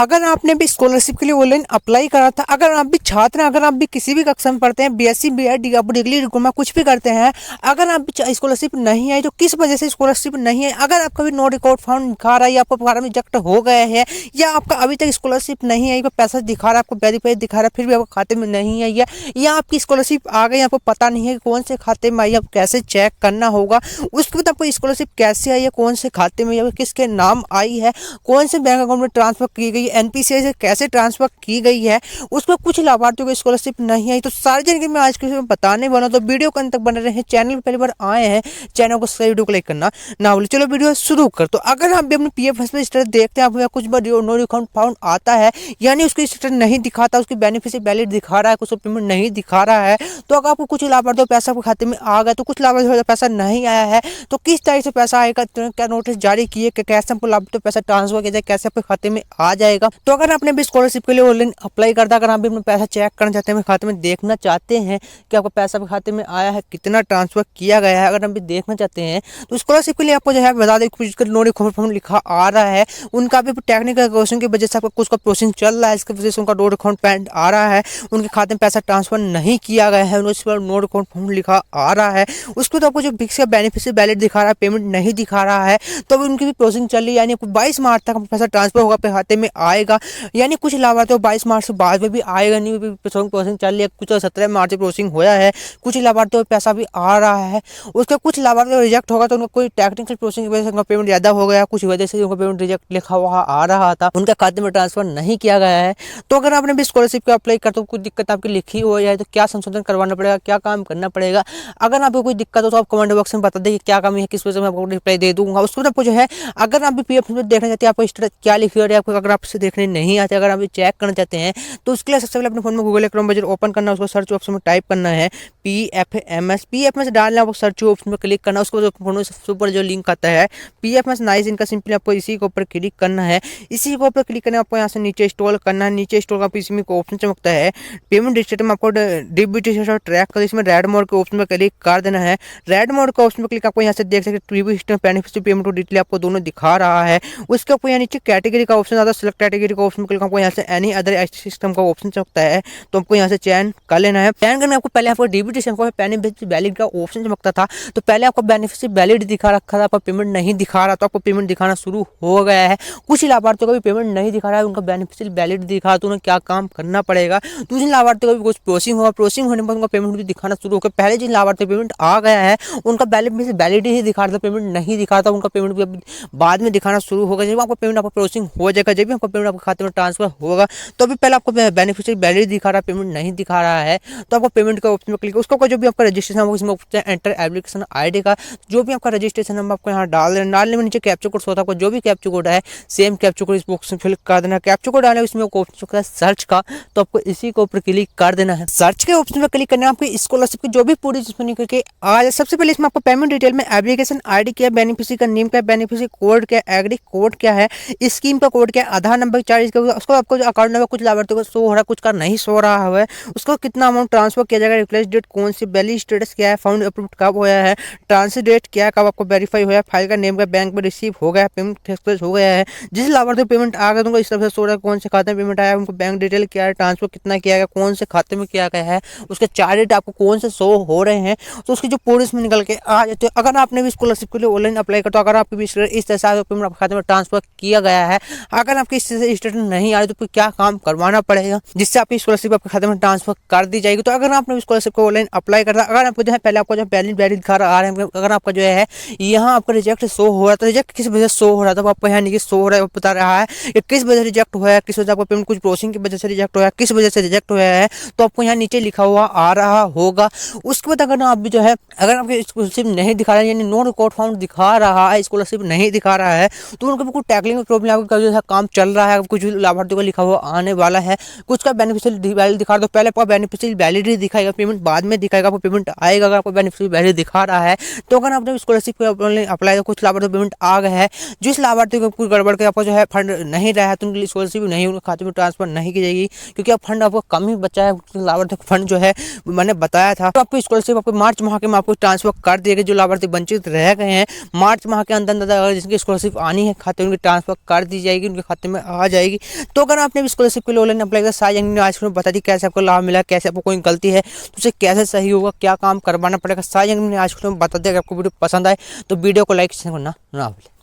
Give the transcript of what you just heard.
अगर आपने भी स्कॉलरशिप के लिए ऑनलाइन अप्लाई करा था, अगर आप भी छात्र हैं, अगर आप भी किसी भी कक्षा में पढ़ते हैं, बीएससी बीएड डिग्री डिप्लोमा कुछ भी करते हैं, अगर आप भी स्कॉलरशिप नहीं आई तो किस वजह से स्कॉलरशिप नहीं है, अगर आपका भी नो रिकॉर्ड फाउंड दिखा रहा है या आपका फॉर्म रिजेक्ट हो गया है या आपका अभी तक स्कॉलरशिप नहीं आई, पैसा दिखा रहा है, आपको वेरीफाई दिखा रहा है, फिर भी आपके खाते में नहीं आई है या आपकी स्कॉलरशिप आ गई, आपको पता नहीं है कि कौन से खाते में आई, आप कैसे चेक करना होगा। उसके बाद आपको स्कॉलरशिप कैसे आई है, कौन से खाते में या किसके नाम आई है, कौन से बैंक अकाउंट में ट्रांसफर की गई, एनपीसीआई से कैसे ट्रांसफर की गई है, उसमें कुछ लाभार्थियों को स्कॉलरशिप नहीं आई, तो सारी जानकारी मैं आज के वीडियो में बताने वाला हूं। तो वीडियो को अंत तक बने रहे। चैनल पर पहली बार आए हैं, चैनल को सब्सक्राइब वीडियो को लाइक करना ना भूलें। चलो वीडियो शुरू कर। तो अगर हम भी अपने पीएफ स्टेटस देखते हैं, आपको कुछ बार नो रिकॉर्ड फाउंड आता है, यानी उसकी स्टेटस नहीं दिखाता, उसकी बेनिफिशियरी वैलिड दिखा रहा है, कुछ पेमेंट नहीं दिखा रहा है, तो अगर आपको कुछ लाभार्थियों पैसा आपके खाते में आ गया, तो कुछ लाभार्थियों पैसा नहीं आया है, तो किस तारीख से पैसा आएगा, क्या नोटिस जारी किए, कैसे हमको लाभार्थियों पैसा ट्रांसफर किया जाए, कैसे आपके खाते में आ जाएगा। तो अगर आपने भी स्कॉलरशिप के लिए ऑनलाइन अप्लाई करता, अगर आप भी अपना पैसा चेक करना चाहते हैं, खाते में देखना चाहते हैं कि आपका पैसा आपके खाते में आया है, कितना ट्रांसफर किया गया है, अगर हम भी देखना चाहते हैं, तो स्कॉलरशिप के लिए आपको जो है बता दें, कुछ नो रिकॉर्ड फाउंड लिखा आ रहा है, उनका भी टेक्निकल क्वेश्चन की वजह से आपका कुछ का प्रोसेसिंग चल रहा है, इसकी वजह से उनका नो रिकॉर्ड फाउंड आ रहा है, उनके खाते में पैसा ट्रांसफर नहीं किया गया है, उस पर नो रिकॉर्ड फाउंड लिखा आ रहा है। उसके बाद आपको जो फिक्स का बेनिफिशियरी वैलिड दिखा रहा है, पेमेंट नहीं दिखा रहा है, तो अभी उनकी भी प्रोसेसिंग चल रही है, यानी 22 मार्च तक पैसा ट्रांसफर होगा, आपके खाते में आएगा, यानी कुछ लाभार्थी 22 मार्च के बाद में भी आएगा, नहीं प्रोसेसिंग चल रही है, कुछ 17 मार्च से प्रोसेसिंग होया है, कुछ लाभार्थियों पैसा भी आ रहा है। उसके कुछ लाभार्थी रिजेक्ट होगा, तो उनको कोई टेक्निकल प्रोसेसिंग की वजह से उनका पेमेंट ज्यादा हो गया, कुछ वजह से उनका पेमेंट रिजेक्ट लिखा हुआ आ रहा था, उनके खाते में ट्रांसफर नहीं किया गया है। तो अगर आपने भी स्कॉलरशिप का अप्लाई करते हो, कोई दिक्कत आपकी लिखी हो जाए, तो क्या संशोधन करवाना पड़ेगा, क्या काम करना पड़ेगा। अगर आपको कोई दिक्कत हो तो आप कमेंट बॉक्स में बता दें क्या काम है, किस वजह से मैं आपको रिप्लाई दे दूंगा। उसके बाद आपको जो है, अगर आप भी पीएफ में देखना चाहते हैं, आपको स्टेटस क्या लिखी हो रही है, आपको अगर आपसे देखने नहीं आते, अगर आप चेक करना चाहते हैं, तो उसके लिए सबसे पहले अपने फोन में गूगल क्रोम ब्राउज़र ओपन करना है, उसको सर्च ऑप्शन में टाइप करना है पीएफएमएस डालना, आपको सर्च ऑप्शन में क्लिक करना है, उसको फोन में सबसे ऊपर जो लिंक आता है पीएफएमएस नाइस, इनका सिंपली आपको इसी के ऊपर क्लिक करना है। इसी के ऊपर क्लिक करने आपको यहाँ से नीचे स्क्रॉल करना है, नीचे स्क्रॉल का इसी में ऑप्शन चमकता है पेमेंट स्टेटस में, आपको डीबीटी ट्रैक कर, इसमें रेड मोड के ऑप्शन में क्लिक कर देना है। रेड मोड का ऑप्शन में क्लिक आपको यहाँ से देख सकते हैं बेनिफिशियरी पेमेंट को डिटेल आपको दोनों दिखा रहा है। उसके ऊपर यहाँ नीचे कैटेगरी का ऑप्शन आता है, सिलेक्ट कैटेगरी का ऑप्शन क्लिक आपको यहाँ से एनी अदर सिस्टम का ऑप्शन चमकता है, तो आपको यहाँ से चयन कर लेना है। चयन करने आपको पहले आपको डीबीटी बेनिफिशियरी वैलिड का ऑप्शन चमकता था, तो पहले आपको बेनिफिशियरी वैलिड दिखा रखा था, आपका पेमेंट नहीं दिखा रहा, तो आपको पेमेंट दिखाना शुरू हो गया है। कुछ लाभार्थियों को भी पेमेंट नहीं दिखा रहा है, उनका बेनिफिशियरी वैलिड दिखा, तो उन्हें क्या काम करना पड़ेगा। दूसरे लाभार्थियों को भी कुछ प्रोसेसिंग होगा, प्रोसेसिंग होने पर उनका पेमेंट भी दिखाना शुरू होगा। पहले जिन लाभार्थी पेमेंट आ गया है, उनका बेनिफिशियरी वैलिड ही दिखा रहा था, पेमेंट नहीं दिखा था, उनका पेमेंट भी बाद में दिखाना शुरू होगा। जब आपका पेमेंट आपका प्रोसेसिंग हो जाएगा, जब भी आपका पेमेंट आपके खाते में ट्रांसफर होगा, तो अभी पहले आपको बेनिफिशियरी वैलिड दिखा रहा है, पेमेंट नहीं दिखा रहा है, तो आपको पेमेंट का ऑप्शन में क्लिक, उसका जो भी आपका रजिस्ट्रेशन होगा, इसमें एंटर एप्लीकेशन आईडी का जो भी आपका रजिस्ट्रेशन नंबर आपको यहाँ डालने में नीचे कैप्चर कोड होता है, आपको जो भी कैप्चर कोड है सेम कैप्चर कोड इस बॉक्स में फिल कर देना है। कैप्चर कोड डालने इसमें ऑप्शन है सर्च का, तो आपको इसी के ऊपर क्लिक कर देना है। सर्च के ऑप्शन में क्लिक करना है, आपकी स्कॉलरशिप की जो भी पूरी जिसमें करके आ जाए। सबसे पहले इसमें आपको पेमेंट डिटेल में एप्लीकेशन आईडी क्या है, बेनिफिशियरी का नेम क्या है, बेनिफिशियरी कोड क्या है, एग्री कोड क्या है, स्कीम का कोड क्या है, आधार नंबर 4 इसका, उसको आपको जो अकाउंट नंबर कुछ लाभार्थियों को शो हो रहा है, कुछ का नहीं शो रहा है, उसको कितना अमाउंट ट्रांसफर किया जाएगा, रिप्लेस डेट कौन सी, बैलेंस स्टेटस क्या है, फाउंड अप्रूव्ड कब होया है, ट्रांसफर डेट क्या है, कब आपको वेरीफाई होया, फाइल का नेम का, बैंक में रिसीव हो गया, पेमेंट सक्सेस हो गया है। जिस लाभार्थी पेमेंट आ गया, उनको इस तरह से शो रहा है कौन से खाते में पेमेंट आया, उनको बैंक डिटेल क्या है, ट्रांसफर कितना किया गया, कौन से खाते में किया गया है, उसके चार्ज डेट आपको कौन से शो हो रहे हैं, तो उसकी जो पूरी इसमें निकल के आ जाते हैं। अगर आपने भी स्कॉलरशिप के लिए ऑनलाइन अप्लाई करते हो, अगर आपकी भी इस तरह से पेमेंट आपके खाते में ट्रांसफर किया गया है, अगर आपके इस तरह से स्टेटमेंट नहीं आ रही, तो फिर क्या काम करवाना पड़ेगा जिससे आपकी स्कॉलरशिप आपके खाते में ट्रांसफर कर दी जाएगी। तो अगर आपने स्कॉलरशिप को ऑनलाइन अप्लाई करता, अगर आपको जो है पहले आपको जो वैलिड दिखा रहा है, अगर आपका जो है यहाँ आपका रिजेक्ट शो हो रहा था, रिजेक्ट किस वजह से शो हो रहा था, आपको यहाँ नीचे शो हो रहा है, बता रहा है कि किस वजह से रिजेक्ट हुआ है, किस वजह से आपका पेमेंट कुछ प्रोसेसिंग की वजह से रिजेक्ट हुआ है, किस वजह से रिजेक्ट हुआ है, तो आपको यहाँ नीचे लिखा हुआ आ रहा होगा। उसके बाद अगर आप भी जो है, अगर आपकी स्कॉलरशिप नहीं दिखा रहा है, यानी नो रिकॉर्ड फाउंड दिखा रहा है, स्कॉलरशिप नहीं दिखा रहा है, तो उनको भी कुछ टेक्निकल प्रॉब्लम, आपका जो है काम चल रहा है, कुछ लाभार्थियों को लिखा हुआ आने वाला है, कुछ का बेनिफिशियरी वैलिड दिखा रहा, तो पहले आपका बेनिफिशियरी वैलिड ही दिखाएगा, पेमेंट बाद में दिखाएगा, आपको पेमेंट आएगा। अगर आपको बेनिफिशियरी वैलिड दिखा रहा है, तो अगर आपने स्कॉलरशिप ऑनलाइन अप्लाई किया, कुछ लाभार्थी पेमेंट आ गया है, जिस लाभार्थी को कुछ गड़बड़ के आपको जो है फंड नहीं रहा है, तो उनकी स्कॉलरशिप नहीं उनके खाते में ट्रांसफर नहीं की जाएगी, क्योंकि अब फंड आपको कम ही बचा है, लाभार्थी फंड जो है मैंने बताया था, तो आपको स्कॉलरशिप आपको मार्च माह के में आपको ट्रांसफर कर दिएगा। जो लाभार्थी वंचित रह गए हैं, मार्च माह के अंदर जिसकी स्कॉलरशिप आनी है खाते, उनकी ट्रांसफर कर दी जाएगी, उनके खाते में आ जाएगी। तो अगर आपने भी स्कॉलरशिप के लिए ऑनलाइन अप्लाई किया, सारी जानकारी आज मैं बता दी, कैसे आपको लाभ मिला, कैसे आपको कोई गलती है तो उसे कैसे सही होगा, क्या काम करवाना पड़ेगा, सारी जानकारी आज मैं बता दिया। अगर आपको वीडियो पसंद आए तो वीडियो को लाइक करना ना भूलें।